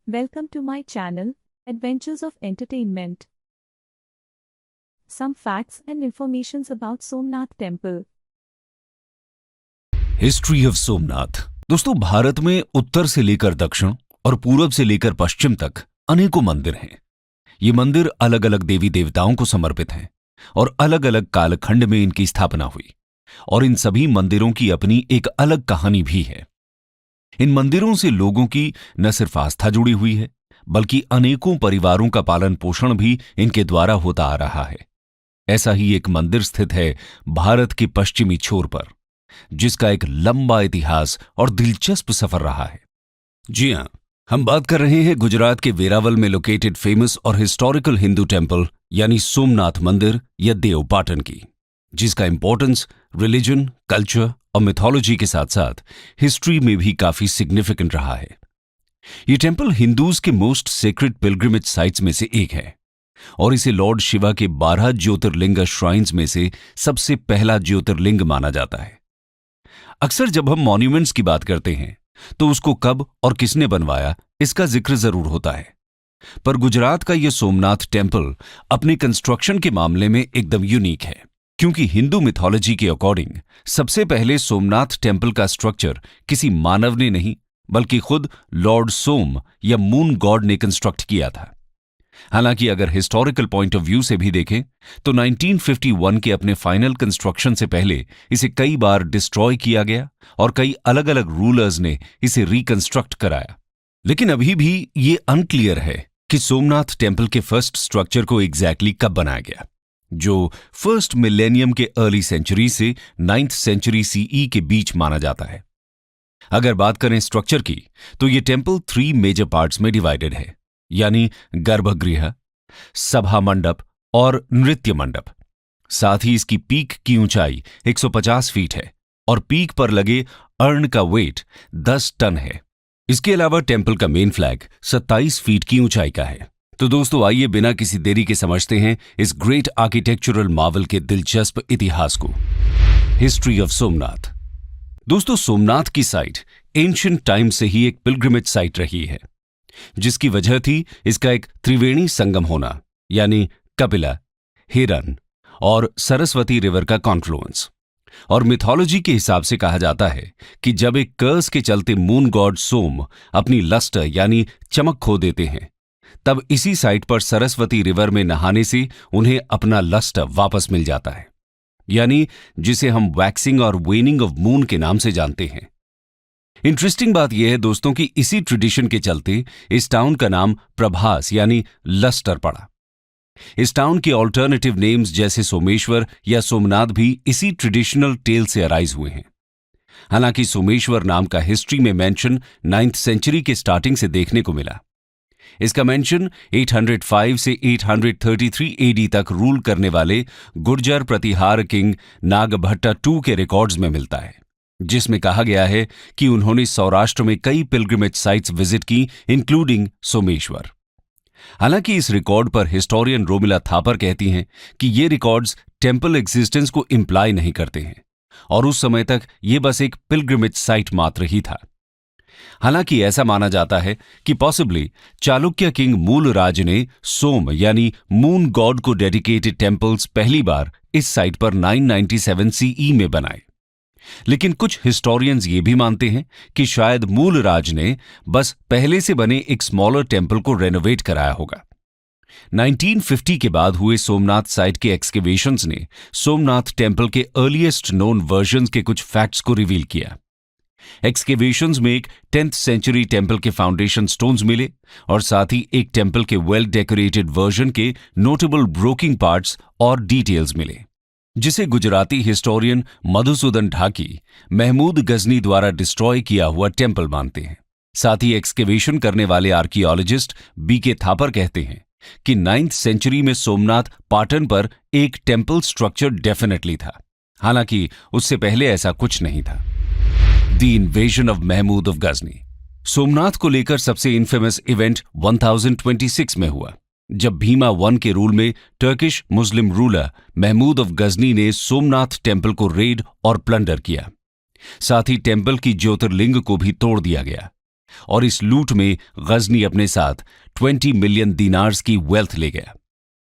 Welcome to my channel, Adventures of Entertainment. Some facts and informations about Somnath Temple. History of Somnath. दोस्तों, भारत में उत्तर से लेकर दक्षिण और पूरब से लेकर पश्चिम तक अनेकों मंदिर हैं। ये मंदिर अलग अलग देवी देवताओं को समर्पित हैं और अलग अलग कालखंड में इनकी स्थापना हुई, और इन सभी मंदिरों की अपनी एक अलग कहानी भी है। इन मंदिरों से लोगों की न सिर्फ आस्था जुड़ी हुई है, बल्कि अनेकों परिवारों का पालन पोषण भी इनके द्वारा होता आ रहा है। ऐसा ही एक मंदिर स्थित है भारत के पश्चिमी छोर पर, जिसका एक लंबा इतिहास और दिलचस्प सफर रहा है। जी हां, हम बात कर रहे हैं गुजरात के वेरावल में लोकेटेड फेमस और हिस्टोरिकल हिंदू टेम्पल यानी सोमनाथ मंदिर या देव पाटन की, जिसका इंपॉर्टेंस रिलीजन, कल्चर और मिथोलॉजी के साथ साथ हिस्ट्री में भी काफी सिग्निफिकेंट रहा है। ये टेम्पल हिंदूज के मोस्ट सेक्रेड पिलग्रिमेज साइट्स में से एक है और इसे लॉर्ड शिवा के 12 ज्योतिर्लिंग श्राइन्स में से सबसे पहला ज्योतिर्लिंग माना जाता है। अक्सर जब हम मॉन्यूमेंट्स की बात करते हैं तो उसको कब और किसने बनवाया इसका जिक्र जरूर होता है, पर गुजरात का यह सोमनाथ टेम्पल अपने कंस्ट्रक्शन के मामले में एकदम यूनिक है, क्योंकि हिंदू मिथोलॉजी के अकॉर्डिंग सबसे पहले सोमनाथ टेम्पल का स्ट्रक्चर किसी मानव ने नहीं बल्कि खुद लॉर्ड सोम या मून गॉड ने कंस्ट्रक्ट किया था। हालांकि अगर हिस्टोरिकल पॉइंट ऑफ व्यू से भी देखें तो 1951 के अपने फाइनल कंस्ट्रक्शन से पहले इसे कई बार डिस्ट्रॉय किया गया और कई अलग अलग रूलर्स ने इसे रिकंस्ट्रक्ट कराया। लेकिन अभी भी ये अनक्लियर है कि सोमनाथ टेम्पल के फर्स्ट स्ट्रक्चर को एग्जैक्टली कब बनाया गया, जो फर्स्ट मिलेनियम के अर्ली सेंचुरी से 9th सेंचुरी सीई के बीच माना जाता है। अगर बात करें स्ट्रक्चर की तो यह टेम्पल 3 मेजर पार्ट्स में डिवाइडेड है, यानी गर्भगृह, सभा मंडप और नृत्य मंडप। साथ ही इसकी पीक की ऊंचाई 150 फीट है और पीक पर लगे अर्न का वेट 10 टन है। इसके अलावा टेम्पल का मेन फ्लैग 27 फीट की ऊंचाई का है। तो दोस्तों, आइए बिना किसी देरी के समझते हैं इस ग्रेट आर्किटेक्चरल मार्वल के दिलचस्प इतिहास को। History of Somnath. दोस्तों, सोमनाथ की साइट एंशिएंट टाइम से ही एक पिलग्रिमेज साइट रही है, जिसकी वजह थी इसका एक त्रिवेणी संगम होना, यानी कपिला, हिरन और सरस्वती रिवर का कॉन्फ्लुएंस। और मिथोलॉजी के हिसाब से कहा जाता है कि जब एक कर्स के चलते मून गॉड सोम अपनी लस्टर यानी चमक खो देते हैं, तब इसी साइट पर सरस्वती रिवर में नहाने से उन्हें अपना लस्टर वापस मिल जाता है, यानी जिसे हम वैक्सिंग और वेनिंग ऑफ मून के नाम से जानते हैं। इंटरेस्टिंग बात यह है दोस्तों कि इसी ट्रेडिशन के चलते इस टाउन का नाम प्रभास यानी लस्टर पड़ा। इस टाउन के ऑल्टरनेटिव नेम्स जैसे सोमेश्वर या सोमनाथ भी इसी ट्रेडिशनल टेल से अराइज हुए हैं। हालांकि सोमेश्वर नाम का हिस्ट्री में मेंशन 9th सेंचुरी के स्टार्टिंग से देखने को मिला। इसका मेंशन 805 से 833 एडी तक रूल करने वाले गुर्जर प्रतिहार किंग नागभट्टा II के रिकॉर्ड्स में मिलता है, जिसमें कहा गया है कि उन्होंने सौराष्ट्र में कई पिलग्रिमेज साइट्स विजिट की, इंक्लूडिंग सोमेश्वर। हालांकि इस रिकॉर्ड पर हिस्टोरियन रोमिला थापर कहती हैं कि ये रिकॉर्ड्स टेम्पल एग्जिस्टेंस को इंप्लाई नहीं करते हैं और उस समय तक ये बस एक पिलग्रिमेज साइट मात्र ही था। हालांकि ऐसा माना जाता है कि पॉसिबली चालुक्य किंग मूलराज ने सोम यानी मून गॉड को डेडिकेटेड टेम्पल्स पहली बार इस साइट पर 997 सीई में बनाए। लेकिन कुछ हिस्टोरियंस ये भी मानते हैं कि शायद मूलराज ने बस पहले से बने एक स्मॉलर टेम्पल को रेनोवेट कराया होगा। 1950 के बाद हुए सोमनाथ साइट के एक्सकेवेशंस ने सोमनाथ टेम्पल के अर्लीएस्ट नोन वर्जन्स के कुछ फैक्ट्स को रिवील किया। एक्सकेवेशंस में एक 10th सेंचुरी टेम्पल के फाउंडेशन स्टोन्स मिले और साथ ही एक टेम्पल के वेल डेकोरेटेड वर्जन के नोटेबल ब्रोकिंग पार्ट्स और डिटेल्स मिले, जिसे गुजराती हिस्टोरियन मधुसूदन ढाकी महमूद गजनी द्वारा डिस्ट्रॉय किया हुआ टेम्पल मानते हैं। साथ ही एक्सकेवेशन करने वाले आर्कियोलॉजिस्ट बीके थापर कहते हैं कि 9th सेंचुरी में सोमनाथ पाटन पर एक टेम्पल स्ट्रक्चर डेफिनेटली था। हालांकि उससे पहले ऐसा कुछ नहीं था। The invasion of Mahmud of Ghazni. Somnath को लेकर सबसे इनफेमस इवेंट 1026 में हुआ, जब भीमा I के रूल में Turkish Muslim ruler Mahmud of Ghazni ने सोमनाथ टेम्पल को रेड और प्लंडर किया। साथ ही टेम्पल की ज्योतिर्लिंग को भी तोड़ दिया गया। और इस लूट में गजनी अपने साथ 20 मिलियन दिनार्स की वेल्थ ले गया।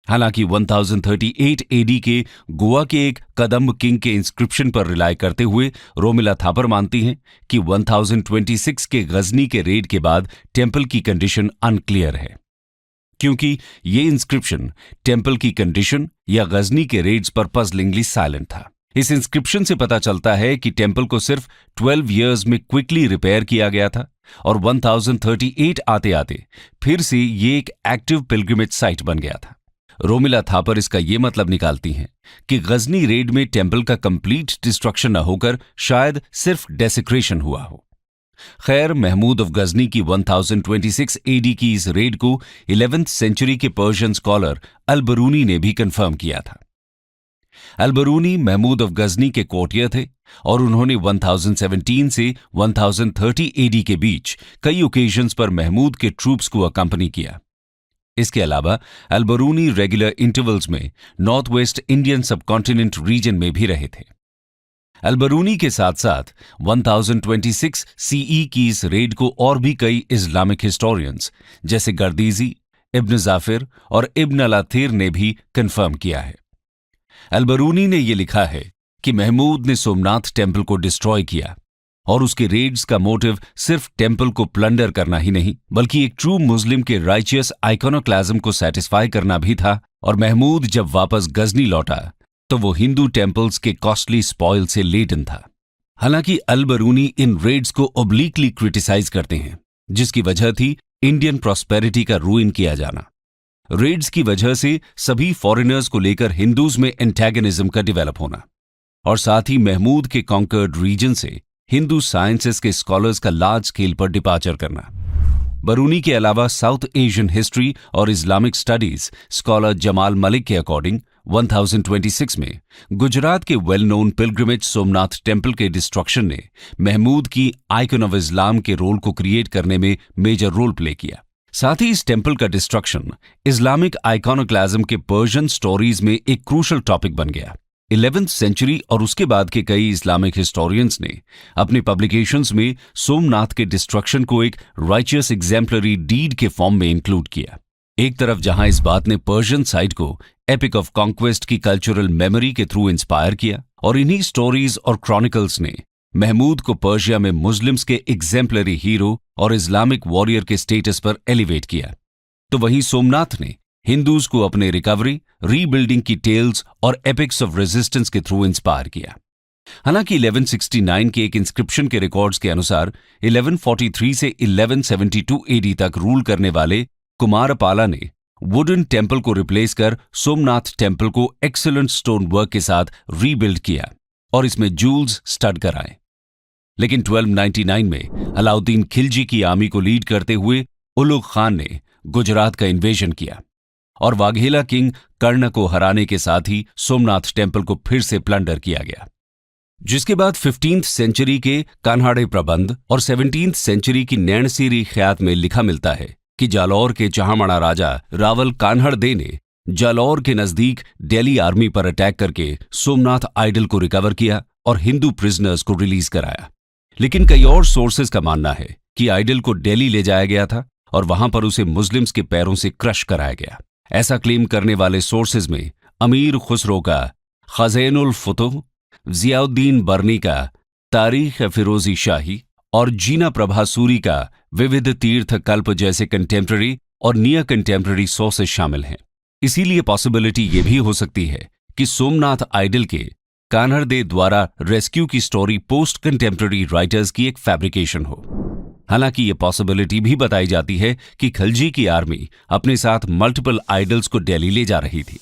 हालांकि 1038 एडी के गोवा के एक कदम्ब किंग के इंस्क्रिप्शन पर रिलाय करते हुए रोमिला थापर मानती हैं कि 1026 के गजनी के रेड के बाद टेम्पल की कंडीशन अनक्लियर है, क्योंकि ये इंस्क्रिप्शन टेम्पल की कंडीशन या गजनी के रेड्स पर पजलिंगली साइलेंट था। इस इंस्क्रिप्शन से पता चलता है कि टेम्पल को सिर्फ 12 इयर्स में क्विकली रिपेयर किया गया था और 1038 आते आते फिर से ये एक एक्टिव पिलग्रिमेज साइट बन गया था। रोमिला थापर इसका ये मतलब निकालती हैं कि गजनी रेड में टेम्पल का कंप्लीट डिस्ट्रक्शन न होकर शायद सिर्फ डेसिक्रेशन हुआ हो। खैर, महमूद ऑफ गजनी की 1026 एडी की इस रेड को 11th सेंचुरी के पर्शियन स्कॉलर अल-बरूनी ने भी कंफर्म किया था। अल-बरूनी महमूद ऑफ गजनी के कोर्टियर थे और उन्होंने 1017 से 1030 एडी के बीच कई ओकेजन्स पर महमूद के ट्रूप्स को अकंपनी किया। इसके अलावा अल-बरूनी रेगुलर इंटरवल्स में north west Indian subcontinent region में भी रहे थे। अल-बरूनी के साथ साथ 1026 सीई की इस रेड को और भी कई इस्लामिक हिस्टोरियंस जैसे गर्दीजी, इब्न जाफिर और इब्न अल-अथीर ने भी कंफर्म किया है। अल-बरूनी ने यह लिखा है कि महमूद ने सोमनाथ टेम्पल को डिस्ट्रॉय किया और उसके रेड्स का मोटिव सिर्फ टेम्पल को प्लंडर करना ही नहीं बल्कि एक ट्रू मुस्लिम के राइचियस आइकोनोक्लाज्म को सेटिस्फाई करना भी था। और महमूद जब वापस गजनी लौटा तो वो हिंदू टेम्पल्स के कॉस्टली स्पॉइल से लेडन था। हालांकि अल-बरूनी इन रेड्स को ओब्लिकली क्रिटिसाइज करते हैं, जिसकी वजह थी इंडियन प्रॉस्पेरिटी का रूइन किया जाना। रेड्स की वजह से सभी फॉरेनर्स को लेकर हिंदूज में एंटेगनिज्म का डेवलप होना और साथ ही महमूद के कॉन्कर्ड रीजन से हिंदू साइंसेस के स्कॉलर्स का लार्ज स्केल पर डिपार्चर करना। बरूनी के अलावा साउथ एशियन हिस्ट्री और Islamic studies scholar Jamal Malik के अकॉर्डिंग 1026 में गुजरात के well known pilgrimage Somnath temple के डिस्ट्रक्शन ने महमूद की आइकन ऑफ इस्लाम के रोल को क्रिएट करने में मेजर रोल प्ले किया। साथ ही इस टेम्पल का डिस्ट्रक्शन इस्लामिक आइकोनोक्लाज्म के पर्शियन स्टोरीज में एक क्रूशल टॉपिक बन गया। 11th सेंचुरी और उसके बाद के कई इस्लामिक हिस्टोरियंस ने अपने पब्लिकेशंस में सोमनाथ के डिस्ट्रक्शन को एक राइचियस एग्जेम्पलरी डीड के फॉर्म में इंक्लूड किया। एक तरफ जहां इस बात ने पर्शियन साइड को एपिक ऑफ कॉन्क्वेस्ट की कल्चरल मेमोरी के थ्रू इंस्पायर किया और इन्हीं स्टोरीज और क्रॉनिकल्स ने महमूद को पर्शिया में मुस्लिम्स के एग्जेम्पलरी हीरो और इस्लामिक वॉरियर के स्टेटस पर एलिवेट किया, तो वहीं सोमनाथ ने हिंदूज को अपने रिकवरी, रीबिल्डिंग की टेल्स और एपिक्स ऑफ रेजिस्टेंस के थ्रू इंस्पायर किया। हालांकि 1169 के एक इंस्क्रिप्शन के रिकॉर्ड्स के अनुसार 1143 से 1172 एडी तक रूल करने वाले कुमारपाला ने वुडन टेम्पल को रिप्लेस कर सोमनाथ टेम्पल को एक्सीलेंट स्टोन वर्क के साथ रीबिल्ड किया और इसमें जूल्स स्टड कराए। लेकिन 1299 में अलाउद्दीन खिलजी की आर्मी को लीड करते हुए उलुग खान ने गुजरात का इन्वेजन किया और वाघेला किंग कर्ण को हराने के साथ ही सोमनाथ टेम्पल को फिर से प्लंडर किया गया, जिसके बाद 15th सेंचुरी के कान्हाड़े प्रबंध और 17th सेंचुरी की नैणसीरी ख्यात में लिखा मिलता है कि जालौर के चाहमणा राजा रावल कान्हड़दे ने जालौर के नजदीक दिल्ली आर्मी पर अटैक करके सोमनाथ आइडल को रिकवर किया और हिंदू प्रिजनर्स को रिलीज कराया। लेकिन कई और सोर्सेज का मानना है कि आइडल को दिल्ली ले जाया गया था और वहां पर उसे मुस्लिम्स के पैरों से क्रश कराया गया। ऐसा क्लेम करने वाले सोर्सेज में अमीर खुसरो का खज़ैनुल फुतुह, जियाउद्दीन बर्नी का तारीख फिरोजी शाही और जीना प्रभा सूरी का विविध तीर्थ कल्प जैसे कंटेम्प्ररी और नियर कंटेम्प्ररी सोर्सेज शामिल हैं। इसीलिए पॉसिबिलिटी ये भी हो सकती है कि सोमनाथ आइडल के कान्हड़दे द्वारा रेस्क्यू की स्टोरी पोस्ट कंटेम्प्ररी राइटर्स की एक फैब्रिकेशन हो। हालांकि ये पॉसिबिलिटी भी बताई जाती है कि खिलजी की आर्मी अपने साथ मल्टीपल आइडल्स को दिल्ली ले जा रही थी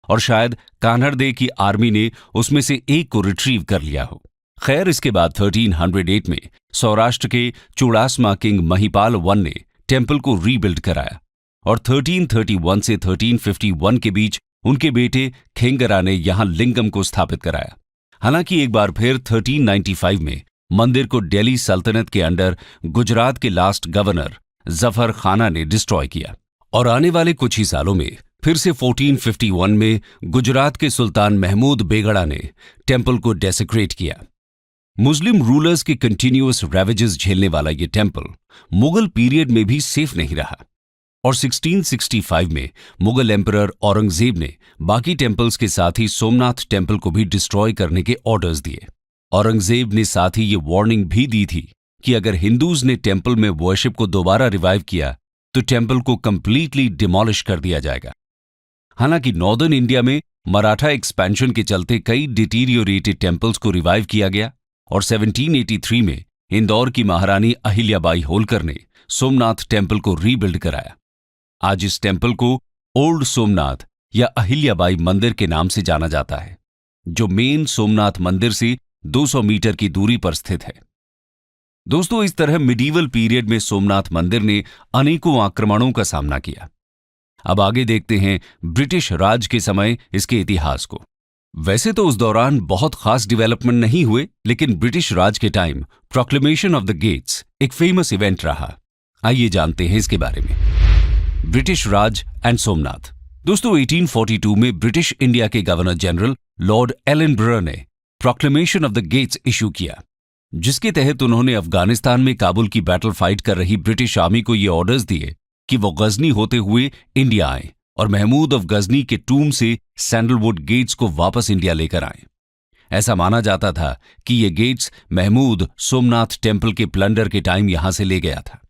और शायद कान्हड़दे की आर्मी ने उसमें से एक को रिट्रीव कर लिया हो। खैर, इसके बाद 1308 में सौराष्ट्र के चूड़ासमा किंग महिपाल वन ने टेम्पल को रीबिल्ड कराया और 1331 से 1351 के बीच उनके बेटे खेंगरा ने यहां लिंगम को स्थापित कराया। हालांकि एक बार फिर 1395 में मंदिर को दिल्ली सल्तनत के अंडर गुजरात के लास्ट गवर्नर जफर खाना ने डिस्ट्रॉय किया और आने वाले कुछ ही सालों में फिर से 1451 में गुजरात के सुल्तान महमूद बेगड़ा ने टेम्पल को डेसिक्रेट किया। मुस्लिम रूलर्स के कंटिन्यूअस रेवेजेस झेलने वाला ये टेम्पल मुगल पीरियड में भी सेफ नहीं रहा और 1665 में मुगल एम्परर औरंगजेब ने बाकी टेम्पल्स के साथ ही सोमनाथ टेम्पल को भी डिस्ट्रॉय करने के ऑर्डर्स दिए। औरंगजेब ने साथ ही ये वार्निंग भी दी थी कि अगर हिंदूज ने टेम्पल में वर्शिप को दोबारा रिवाइव किया तो टेम्पल को कंप्लीटली डिमोलिश कर दिया जाएगा। हालांकि नॉर्दर्न इंडिया में मराठा एक्सपेंशन के चलते कई डिटीरियोरेटेड टेम्पल्स को रिवाइव किया गया और 1783 में इंदौर की महारानी अहिल्याबाई होलकर ने सोमनाथ टेम्पल को रीबिल्ड कराया। आज इस टेम्पल को ओल्ड सोमनाथ या अहिल्याबाई मंदिर के नाम से जाना जाता है, जो मेन सोमनाथ मंदिर से 200 मीटर की दूरी पर स्थित है। दोस्तों, इस तरह मिडीवल पीरियड में सोमनाथ मंदिर ने अनेकों आक्रमणों का सामना किया। अब आगे देखते हैं ब्रिटिश राज के समय इसके इतिहास को। वैसे तो उस दौरान बहुत खास डेवलपमेंट नहीं हुए, लेकिन ब्रिटिश राज के time proclamation of the gates एक फेमस इवेंट रहा। आइए जानते हैं इसके बारे में। British Raj and Somnath. दोस्तों, 1842 में ब्रिटिश इंडिया के गवर्नर जनरल लॉर्ड एलनब्रो ने proclamation of the gates issue किया, जिसके तहत उन्होंने अफगानिस्तान में काबुल की बैटल फाइट कर रही ब्रिटिश आर्मी को ये ऑर्डर्स दिए कि वो गजनी होते हुए इंडिया आए और महमूद ऑफ गजनी के टूम से सैंडलवुड गेट्स को वापस इंडिया लेकर आए। ऐसा माना जाता था कि ये गेट्स महमूद सोमनाथ टेम्पल के प्लंडर के टाइम यहां से ले गया था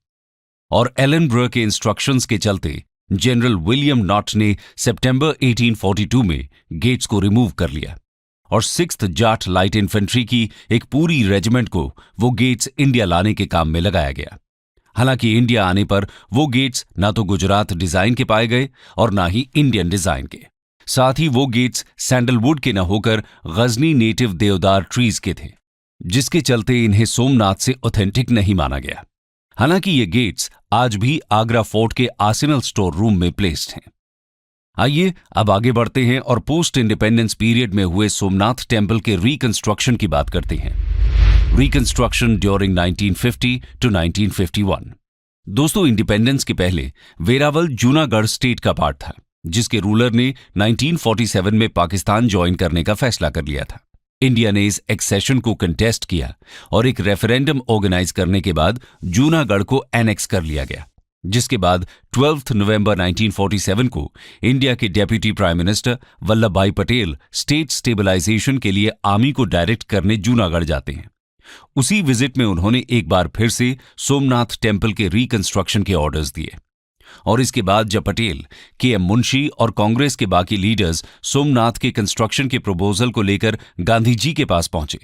और एलनब्रो के इंस्ट्रक्शंस के चलते जनरल विलियम नॉट ने सितंबर 1842 में गेट्स को रिमूव कर लिया और 6th जाट लाइट इन्फेंट्री की एक पूरी रेजिमेंट को वो गेट्स इंडिया लाने के काम में लगाया गया। हालांकि इंडिया आने पर वो गेट्स ना तो गुजरात डिजाइन के पाए गए और ना ही इंडियन डिजाइन के। साथ ही वो गेट्स सैंडलवुड के न होकर गजनी नेटिव देवदार ट्रीज के थे, जिसके चलते इन्हें सोमनाथ से ऑथेंटिक नहीं माना गया। हालांकि ये गेट्स आज भी आगरा फोर्ट के आर्सेनल स्टोर रूम में प्लेस्ड हैं। आइए अब आगे बढ़ते हैं और पोस्ट इंडिपेंडेंस पीरियड में हुए सोमनाथ टेम्पल के रिकंस्ट्रक्शन की बात करते हैं। Reconstruction during 1950 to 1951। दोस्तों, इंडिपेंडेंस के पहले वेरावल जूनागढ़ स्टेट का पार्ट था, जिसके रूलर ने 1947 में पाकिस्तान ज्वाइन करने का फैसला कर लिया था। इंडिया ने इस एक्सेशन को कंटेस्ट किया और एक रेफरेंडम ऑर्गेनाइज करने के बाद जूनागढ़ को एनेक्स कर लिया गया, जिसके बाद 12 नवंबर 1947 को इंडिया के डेप्यूटी प्राइम मिनिस्टर वल्लभ भाई पटेल स्टेट स्टेबलाइजेशन के लिए आर्मी को डायरेक्ट करने जूनागढ़ जाते हैं। उसी विजिट में उन्होंने एक बार फिर से सोमनाथ टेम्पल के रिकंस्ट्रक्शन के ऑर्डर्स दिए और इसके बाद जब पटेल, के.एम. मुंशी और कांग्रेस के बाकी लीडर्स सोमनाथ के कंस्ट्रक्शन के प्रपोजल को लेकर गांधी जी के पास पहुंचे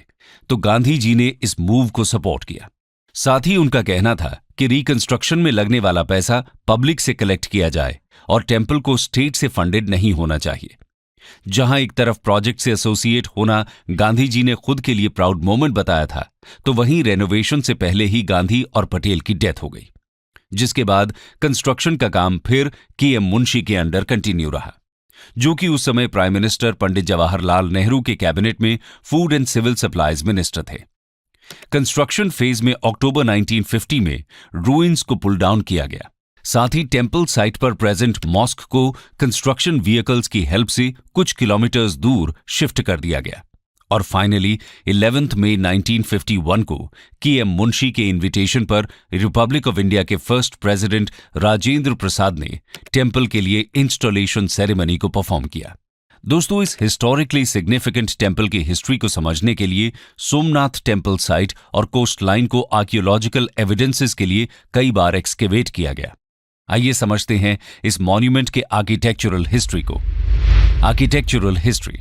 तो गांधी जी ने इस मूव को सपोर्ट किया। साथ ही उनका कहना था कि रिकंस्ट्रक्शन में लगने वाला पैसा पब्लिक से कलेक्ट किया जाए और टेम्पल को स्टेट से फंडेड नहीं होना चाहिए। जहां एक तरफ प्रोजेक्ट से एसोसिएट होना गांधी जी ने खुद के लिए प्राउड मोमेंट बताया था, तो वहीं रेनोवेशन से पहले ही गांधी और पटेल की डेथ हो गई, जिसके बाद कंस्ट्रक्शन का काम फिर के.एम. मुंशी के अंडर कंटिन्यू रहा, जो कि उस समय प्राइम मिनिस्टर पंडित जवाहरलाल नेहरू के कैबिनेट में food and civil supplies minister थे। कंस्ट्रक्शन फेज में अक्टूबर 1950 में रूइंस को पुल डाउन किया गया। साथ ही टेम्पल साइट पर प्रेजेंट मॉस्क को कंस्ट्रक्शन व्हीकल्स की हेल्प से कुछ किलोमीटर्स दूर शिफ्ट कर दिया गया और फाइनली 11 मई 1951 को के.एम. मुंशी के इन्विटेशन पर रिपब्लिक ऑफ इंडिया के फर्स्ट प्रेसिडेंट राजेंद्र प्रसाद ने टेम्पल के लिए इंस्टॉलेशन सेरेमनी को परफॉर्म किया। दोस्तों, इस हिस्टोरिकली सिग्निफिकेंट टेम्पल की हिस्ट्री को समझने के लिए सोमनाथ टेम्पल साइट और कोस्ट लाइन को आर्कियोलॉजिकल एविडेंसेस के लिए कई बार एक्सकेवेट किया गया। आइए समझते हैं इस मॉन्यूमेंट के आर्किटेक्चरल हिस्ट्री को। Architectural history.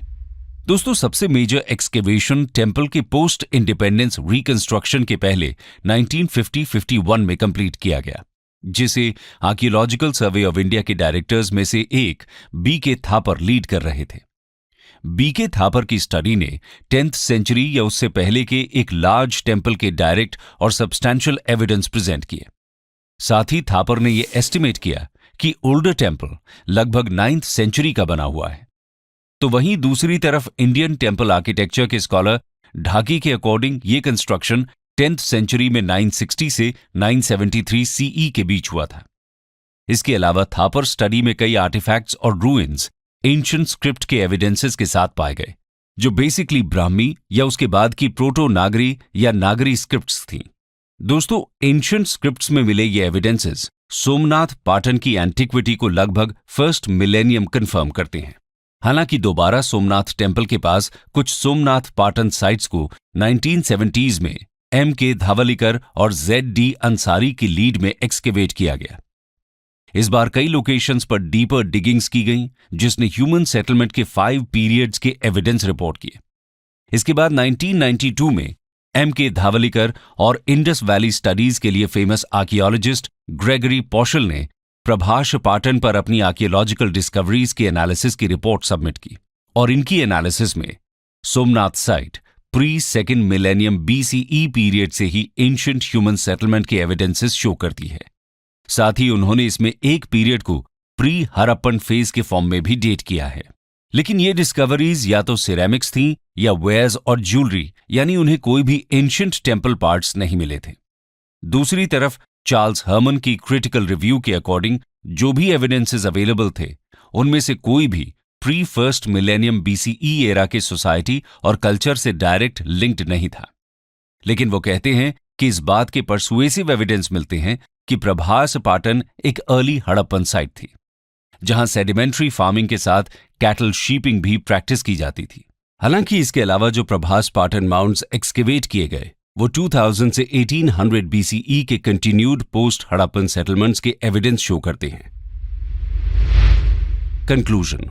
दोस्तों, सबसे मेजर एक्सकेवेशन टेम्पल के पोस्ट इंडिपेंडेंस रिकंस्ट्रक्शन के पहले 1950-51 में कंप्लीट किया गया, जिसे आर्कियोलॉजिकल सर्वे ऑफ इंडिया के डायरेक्टर्स में से एक बी.के. थापर लीड कर रहे थे। बी.के. थापर की स्टडी ने 10th सेंचुरी या उससे पहले के एक लार्ज टेम्पल के डायरेक्ट और सब्सटैंशियल एविडेंस प्रेजेंट किए। साथ ही थापर ने यह एस्टिमेट किया कि ओल्डर टेम्पल लगभग 9th सेंचुरी का बना हुआ है। तो वहीं दूसरी तरफ इंडियन टेम्पल आर्किटेक्चर के स्कॉलर ढाकी के अकॉर्डिंग ये कंस्ट्रक्शन 10th सेंचुरी में 960 से 973 सीई के बीच हुआ था। इसके अलावा थापर स्टडी में कई आर्टिफैक्ट्स और रूइंस एंशिएंट स्क्रिप्ट के एविडेंसेस के साथ पाए गए, जो बेसिकली ब्राह्मी या उसके बाद की प्रोटो नागरी या नागरी स्क्रिप्ट्स थीं। दोस्तों, एंशिएंट स्क्रिप्ट्स में मिले ये एविडेंसेस सोमनाथ पाटन की एंटिक्विटी को लगभग फर्स्ट मिलेनियम कंफर्म करते हैं। हालांकि दोबारा सोमनाथ टेम्पल के पास कुछ सोमनाथ पाटन साइट्स को 1970s में M.K. धावलिकर और Z.D. अंसारी की लीड में एक्सकेवेट किया गया। इस बार कई लोकेशंस पर डीपर डिगिंग्स की गईं, जिसने ह्यूमन सेटलमेंट के 5 पीरियड्स के एविडेंस रिपोर्ट किए। इसके बाद 1992 में M.K. धावलिकर और इंडस वैली स्टडीज के लिए फेमस आर्कियोलॉजिस्ट ग्रेगरी पॉशल ने प्रभाष पाटन पर अपनी आर्कियोलॉजिकल डिस्कवरीज के एनालिसिस की रिपोर्ट सबमिट की, और इनकी एनालिसिस में Somnath site pre second millennium BCE period से ही एंशिएंट ह्यूमन सेटलमेंट के एविडेंसेस शो करती है। साथ ही उन्होंने इसमें एक पीरियड को प्री हरप्पन फेज के फॉर्म में भी डेट किया है। लेकिन ये डिस्कवरीज या तो सिरेमिक्स थीं या वेयर्स और ज्वेलरी, यानी उन्हें कोई भी एंशिएंट टेम्पल पार्ट्स नहीं मिले थे। दूसरी तरफ चार्ल्स हर्मन की क्रिटिकल रिव्यू के अकॉर्डिंग जो भी एविडेंसेस अवेलेबल थे, उनमें से कोई भी pre first millennium BCE era के सोसाइटी और कल्चर से डायरेक्ट लिंक्ड नहीं था। लेकिन वो कहते हैं कि इस बात के परसुएसिव एविडेंस मिलते हैं कि प्रभास पाटन एक अर्ली हड़प्पन साइट थी, जहां सेडिमेंट्री फार्मिंग के साथ कैटल शीपिंग भी प्रैक्टिस की जाती थी। हालांकि इसके अलावा जो प्रभास पाटन माउंट्स एक्सकेवेट किए गए वो 2000 से 1800 BCE के कंटिन्यूड पोस्ट हड़प्पन सेटलमेंट्स के एविडेंस शो करते हैं। कंक्लूजन।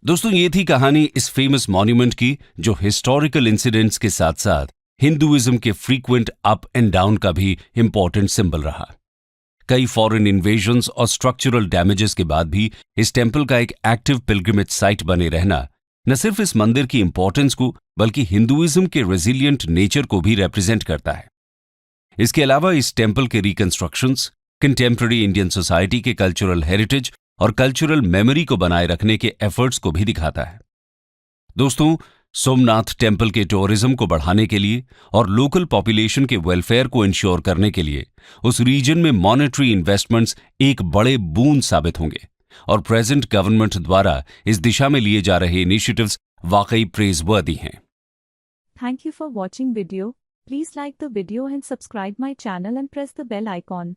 दोस्तों, ये थी कहानी इस फेमस मॉन्यूमेंट की, जो हिस्टोरिकल इंसिडेंट्स के साथ साथ हिंदुइज्म के फ्रीक्वेंट अप एंड डाउन का भी इंपॉर्टेंट सिंबल रहा। कई फॉरेन इन्वेजन्स और स्ट्रक्चरल डैमेजेस के बाद भी इस टेम्पल का एक एक्टिव पिलग्रिमेज साइट बने रहना न सिर्फ इस मंदिर की इंपॉर्टेंस को बल्कि हिंदुइज्म के रेजिलिएंट नेचर को भी रिप्रेजेंट करता है। इसके अलावा इस टेम्पल के रिकंस्ट्रक्शंस कंटेम्पररी इंडियन सोसाइटी के कल्चरल हेरिटेज और कल्चरल मेमोरी को बनाए रखने के एफर्ट्स को भी दिखाता है। दोस्तों, सोमनाथ टेम्पल के टूरिज्म को बढ़ाने के लिए और लोकल पॉपुलेशन के वेलफेयर को इंश्योर करने के लिए उस रीजन में मॉनेटरी इन्वेस्टमेंट्स एक बड़े बूंद साबित होंगे, और प्रेजेंट गवर्नमेंट द्वारा इस दिशा में लिए जा रहे इनिशिएटिव्स वाकई प्रेजवर्दी हैं। Thank you for watching video. Please like the video and subscribe my channel and press the bell icon.